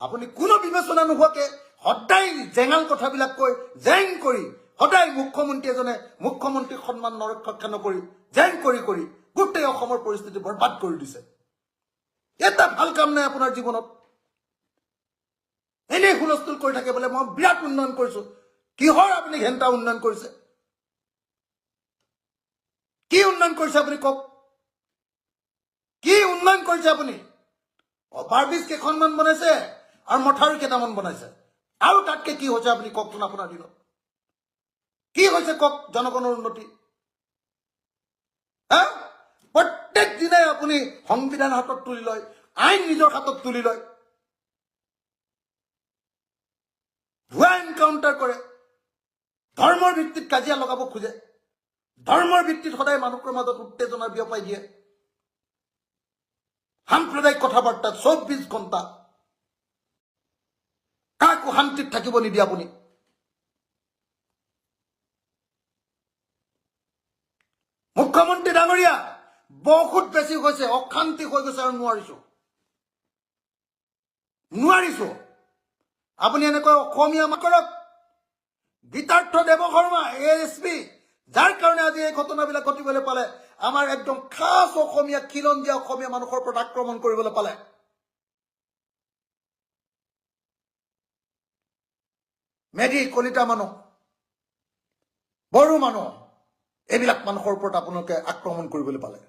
আপুনি কোনো বিবেচনা নোহোৱাকে সদায় জেঙাল কথাবিলাক কৈ জেং কৰি সদায় মুখ্যমন্ত্ৰী এজনে মুখ্যমন্ত্ৰীৰ সন্মান ৰক্ষা নকৰি জেং কৰি কৰি গোটেই অসমৰ পৰিস্থিতি বৰবাদ কৰি দিছে। এটা ভাল কাম নাই আপোনাৰ জীৱনত। এনেই হুলস্থুল কৰি থাকে বোলে মই বিৰাট উন্নয়ন কৰিছো। কিহৰ আপুনি ঘেণ্টা উন্নয়ন কৰিছে? কি উন্নয়ন কৰিছে আপুনি কওক? কি উন্নয়ন কৰিছে আপুনি? অভাৰব্ৰিজ কেইখনমান বনাইছে আৰু মথাউৰি কেইটামান বনাইছে, আৰু তাতকে কি হৈছে আপুনি কওকচোন? আপোনাৰ দিনত কি হৈছে কওক? জনগণৰ উন্নতি প্ৰত্যেক দিনাই আপুনি সংবিধান হাতত তুলি লয়, আইন নিজৰ হাতত তুলি লয়, ভুৱা এনকাউণ্টাৰ কৰে, ধৰ্মৰ ভিত্তিত কাজিয়া লগাব খোজে, ধৰ্মৰ ভিত্তিত সদায় মানুহৰ মাজত উত্তেজনা বিয়পাই দিয়ে, সাম্প্ৰদায়িক কথা-বাৰ্তা 24 ঘণ্টা, কাকো শান্তিত থাকিব নিদিয়ে আপুনি। মুখ্যমন্ত্ৰী ডাঙৰীয়া বহুত বেছি হৈছে, অশান্তি হৈ গৈছে আৰু নোৱাৰিছো। আপুনি এনেকৈ অসমীয়া কৰক। গীতাৰ্থ দেৱশৰ্মা ASP, যাৰ কাৰণে আজি এই ঘটনাবিলাক ঘটিবলৈ পালে, আমাৰ একদম খাস অসমীয়া খিলঞ্জীয়া অসমীয়া মানুহৰ ওপৰত আক্ৰমণ কৰিবলৈ পালে। মেধি কলিতা মানুহ, বড়ো মানুহ, এইবিলাক মানুহৰ ওপৰত আপোনালোকে আক্ৰমণ কৰিবলৈ পালে।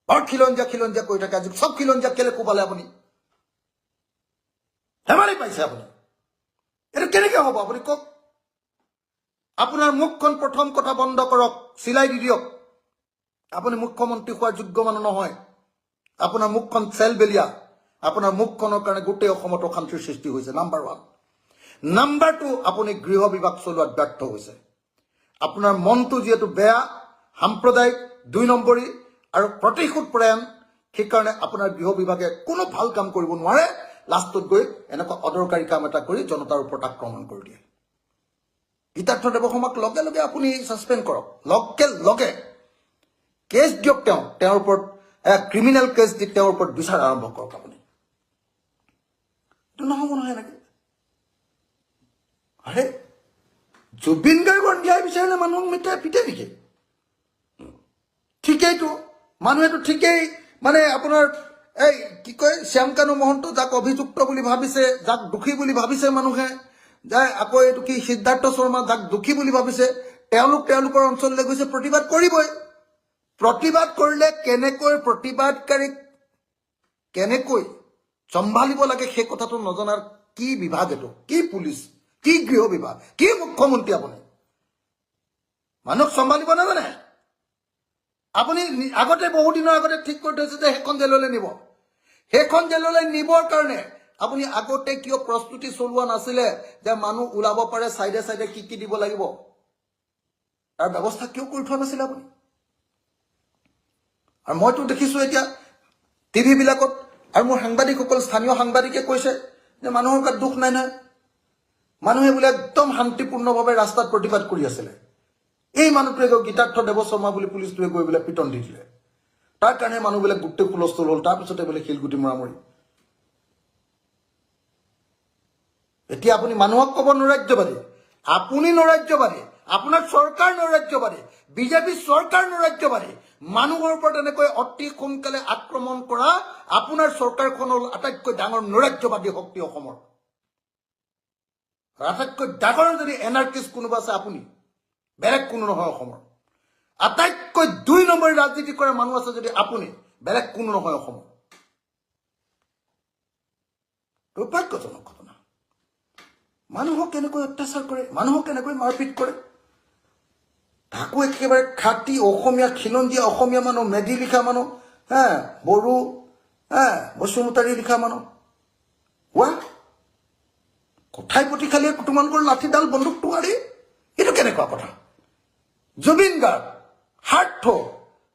বৰ খিলঞ্জীয়া কৈ থাকে। আজি চব খিলঞ্জীয়া কেলে কোবালে আপুনি? ধেমালি পাইছে আপুনি? এইটো কেনেকে হ'ব আপুনি কওক? আপোনাৰ মুখখন প্ৰথম কথা বন্ধ কৰক, চিলাই দি দিয়ক। আপুনি মুখ্যমন্ত্ৰী হোৱাৰ যোগ্য মানুহ নহয়। আপোনাৰ মুখখন চেল বেলিয়া। আপোনাৰ মুখখনৰ কাৰণে গোটেই অসমত অশান্তিৰ সৃষ্টি হৈছে। নাম্বাৰ 1। নাম্বাৰ 2, আপুনি গৃহ বিভাগ চলোৱাত ব্যৰ্থ হৈছে। আপোনাৰ মনটো যিহেতু বেয়া, সাম্প্ৰদায়িক, 2 নম্বৰী আৰু প্ৰতিশোধ পৰায়ণ, সেইকাৰণে আপোনাৰ গৃহ বিভাগে কোনো ভাল কাম কৰিব নোৱাৰে। লাষ্টত গৈ এনেকুৱা অদৰকাৰী কাম এটা কৰি জনতাৰ ওপৰত আক্ৰমণ কৰি দিয়ে। গীতাৰ্থ দেৱশৰ্মাক লগে লগে আপুনি ছাছপেণ্ড কৰক, লগে কেছ দিয়ক। তেওঁৰ ওপৰত ক্ৰিমিনেল কেছ দি তেওঁৰ ওপৰত বিচাৰ আৰম্ভ কৰক আপুনি। এইটো নহ'ব নহয় এনেকে। আৰে জুবিন গাৰ্গৰ ন্যায় বিচাৰিলে মানুহক মিঠাই পিটে নেকি? ঠিকেইতো, মানুহেতো ঠিকেই মানে আপোনাৰ এই কি কয় শ্যামকানু মহন্ত, যাক অভিযুক্ত বুলি ভাবিছে, যাক দোষী বুলি ভাবিছে মানুহে, যাই আকৌ এইটো কি সিদ্ধাৰ্থ শৰ্মা, যাক দোষী বুলি ভাবিছে, তেওঁলোকৰ অঞ্চললৈ গৈছে, প্ৰতিবাদ কৰিবই। প্ৰতিবাদ কৰিলে কেনেকৈ প্ৰতিবাদকাৰীক কেনেকৈ চম্ভালিব লাগে সেই কথাটো নজনাৰ কি বিভাগ এইটো? কি পুলিচ, কি গৃহ বিভাগ, কি মুখ্যমন্ত্ৰী? আপুনি মানুহক চম্ভালিব নাজানে? আপুনি আগতে বহুদিনৰ আগতে ঠিক কৰি থৈছে যে সেইখন জেললৈ নিব। সেইখন জেললৈ নিবৰ কাৰণে আপুনি আগতে কিয় প্ৰস্তুতি চলোৱা নাছিলে যে মানুহ ওলাব পাৰে, চাইডে চাইডে কি কি দিব লাগিব, তাৰ ব্যৱস্থা কিয় কৰি থোৱা নাছিলে আপুনি? আৰু মইতো দেখিছো এতিয়া টিভি বিলাকত, আৰু মোৰ সাংবাদিকসকল, স্থানীয় সাংবাদিকে কৈছে যে মানুহৰ গাত দুখ নাই নহয়, মানুহে বোলে একদম শান্তিপূৰ্ণভাৱে ৰাস্তাত প্ৰতিবাদ কৰি আছিলে। এই মানুহটোৱে গৈ গীতাৰ্থ দেৱশৰ্মা বুলি পুলিচটোৱে গৈ বোলে পিটন দি দিলে। তাৰ কাৰণে মানুহবিলাক গোটেই হুলস্থুল হ'ল। তাৰপিছতে বোলে শিলগুটি মৰামৰি। এতিয়া আপুনি মানুহক ক'ব নৈৰাজ্যবাদী, আপুনি নৈৰাজ্যবাদী, আপোনাৰ চৰকাৰ নৈৰাজ্যবাদী, বিজেপি চৰকাৰ নৈৰাজ্যবাদী। মানুহৰ ওপৰত এনেকৈ অতি সোনকালে আক্ৰমণ কৰা আপোনাৰ চৰকাৰখন হ'ল আটাইতকৈ ডাঙৰ নৈৰাজ্যবাদী শক্তি অসমৰ। আটাইতকৈ ডাঙৰ যদি এনাৰ্কিষ্ট কোনোবা আছে আপুনি, বেলেগ কোনো নহয় অসমৰ। আটাইতকৈ 2 নম্বৰী ৰাজনীতি কৰা মানুহ আছে যদি আপুনি, বেলেগ কোনো নহয় অসমৰ। দুৰ্ভাগ্যজনক ঘটনা। মানুহক কেনেকৈ অত্যাচাৰ কৰে, মানুহক কেনেকৈ মাৰপিট কৰে। তাকো একেবাৰে খাটি অসমীয়া, খিলঞ্জীয়া অসমীয়া মানুহ, মেধি লিখা মানুহ, বড়ো, বসুমতাৰী লিখা মানুহ। কথাই প্ৰতি খালি তোমালোকৰ লাঠিডাল বন্দুক তোমাৰি, এইটো কেনেকুৱা কথা? জুবিন গাৰ্গ হাৰ্থ,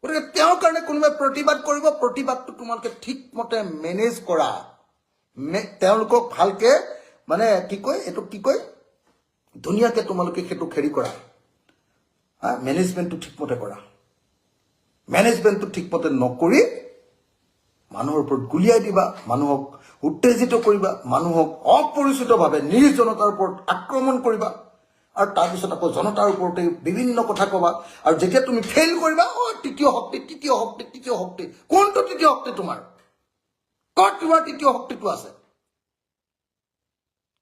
গতিকে তেওঁৰ কাৰণে কোনোবাই প্ৰতিবাদ কৰিব, প্ৰতিবাদটো তোমালোকে ঠিকমতে মেনেজ কৰা। তেওঁলোকক ভালকে মানে কি কয়, এইটো কি কয়, ধুনীয়াকে তোমালোকে সেইটো হেৰি কৰা, মেনেজমেণ্টটো ঠিকমতে কৰা। মেনেজমেণ্টটো ঠিকমতে নকৰি মানুহৰ ওপৰত গুলিয়াই দিবা, মানুহক উত্তেজিত কৰিবা, মানুহক অপৰিচিতভাৱে নিজ জনতাৰ ওপৰত আক্ৰমণ কৰিবা, আৰু তাৰপিছত আকৌ জনতাৰ ওপৰতে বিভিন্ন কথা ক'বা, আৰু যেতিয়া তুমি ফেইল কৰিবা, তৃতীয় শক্তি, তৃতীয় শক্তি, তৃতীয় শক্তি। কোনটো তৃতীয় শক্তি তোমাৰ? ক'ত তোমাৰ তৃতীয় শক্তিটো আছে?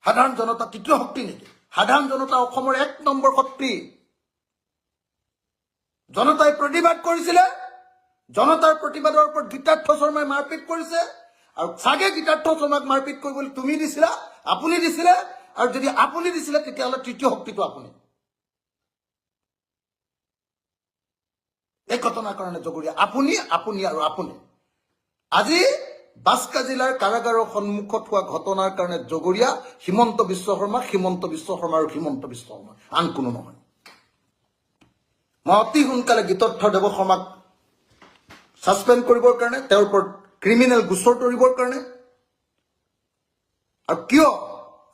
সাধাৰণ জনতা তৃতীয় শক্তি নেকি? সাধাৰণ জনতা অসমৰ 1 নম্বৰ শক্তি। জনতাই প্ৰতিবাদ কৰিছিলে, জনতাৰ প্ৰতিবাদৰ ওপৰত গীতাৰ্থ শৰ্মাই মাৰপিট কৰিছে, আৰু চাগে গীতাৰ্থ শৰ্মাক মাৰপিট কৰিবলৈ তুমি দিছিলা, আপুনি দিছিলে, আৰু যদি আপুনি দিছিলে তেতিয়াহ'লে তৃতীয় শক্তিটো আপুনি। এই ঘটনাৰ কাৰণে জগৰীয়া আপুনি, আপুনি আৰু আপুনি। আজি বাস্কা জিলাৰ কাৰাগাৰৰ সন্মুখত হোৱা ঘটনাৰ কাৰণে জগৰীয়া হিমন্ত বিশ্ব শৰ্মা, হিমন্ত বিশ্ব শৰ্মা আৰু হিমন্ত বিশ্ব শৰ্মা, আন কোনো নহয়। মই অতি সোনকালে গীতাৰ্থ দেৱ শৰ্মাক ছাছপেণ্ড কৰিবৰ কাৰণে, তেওঁৰ ওপৰত ক্ৰিমিনেল গোচৰ তৰিবৰ কাৰণে, আৰু কিয়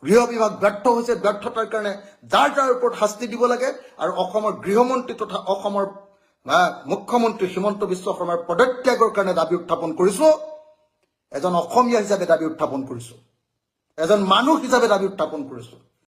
গৃহ বিভাগ ব্যৰ্থ হৈছে, ব্যৰ্থতাৰ কাৰণে যাৰ যাৰ ওপৰত শাস্তি দিব লাগে, আৰু অসমৰ গৃহমন্ত্ৰী তথা অসমৰ মুখ্যমন্ত্ৰী হিমন্ত বিশ্ব শৰ্মাৰ পদত্যাগৰ কাৰণে দাবী উত্থাপন কৰিছো। এজন অসমীয়া হিচাপে দাবী উত্থাপন কৰিছো, এজন মানুহ হিচাপে দাবী উত্থাপন কৰিছো।